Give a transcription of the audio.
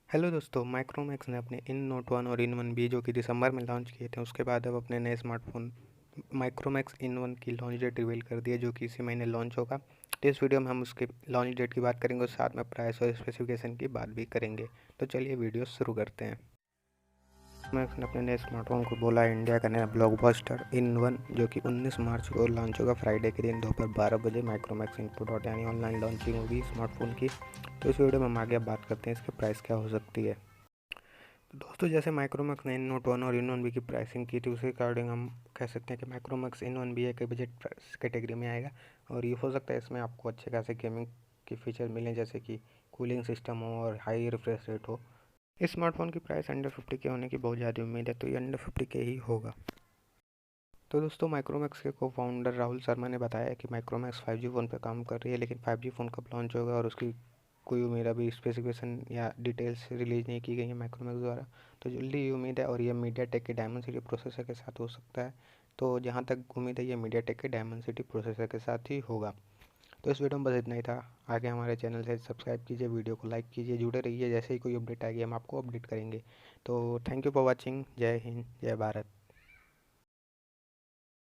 Hello दोस्तों, Micromax ने अपने इन नोट 1 और इन 1 बी जो कि दिसंबर में लॉन्च किए थे, उसके बाद अब अपने नए स्मार्टफोन माइक्रोमैक्स इन 1 की लॉन्च डेट रिवील कर दी है, जो कि इसी महीने लॉन्च होगा। तो इस वीडियो में हम उसके लॉन्च डेट की बात करेंगे और साथ में प्राइस और स्पेसिफिकेशन की बात भी करेंगे। तो चलिए वीडियो शुरू करते हैं। मैक्स ने अपने नए स्मार्टफोन को बोला है इंडिया का नया ब्लॉकबस्टर इन 1, जो कि 19 मार्च को लॉन्च होगा। फ्राइडे के दिन दोपहर 12 बजे माइक्रोमैक्स इनपुट डॉट यानी ऑनलाइन लॉन्चिंग होगी स्मार्टफोन की। तो इस वीडियो में हम आगे बात करते हैं इसकी प्राइस क्या हो सकती है। तो दोस्तों, जैसे माइक्रोमैक्स ने इन नोट 1 और इन 1 बी की प्राइसिंग की थी, उसी अकॉर्डिंग हम कह सकते हैं कि माइक्रोमैक्स इन 1 बी एक बजट प्राइस कैटेगरी में आएगा। और ये हो सकता है इसमें आपको अच्छे खासे गेमिंग के फीचर मिलें, जैसे कि कूलिंग सिस्टम हो और हाई रिफ्रेश रेट हो। इस स्मार्टफोन की प्राइस अंडर 50 के होने की बहुत ज़्यादा उम्मीद है, तो ये अंडर 50 के ही होगा। तो दोस्तों, माइक्रोमैक्स के को फाउंडर राहुल शर्मा ने बताया कि माइक्रोमैक्स 5G फ़ोन पर काम कर रही है, लेकिन 5G फ़ोन कब लॉन्च होगा और उसकी कोई मेरा भी स्पेसिफिकेशन या डिटेल्स रिलीज़ नहीं की गई है माइक्रोमैक्स द्वारा। तो जल्दी ही उम्मीद है, और ये मीडिया टेक के डायमंड सिटी प्रोसेसर के साथ हो सकता है। तो जहाँ तक उम्मीद है, ये मीडिया टेक के डायमंड सिटी प्रोसेसर के साथ ही होगा। तो इस वीडियो में बस इतना ही था। आगे हमारे चैनल से सब्सक्राइब कीजिए, वीडियो को लाइक कीजिए, जुड़े रहिए। जैसे ही कोई अपडेट आएगी हम आपको अपडेट करेंगे। तो थैंक यू फॉर वॉचिंग। जय हिंद, जय भारत।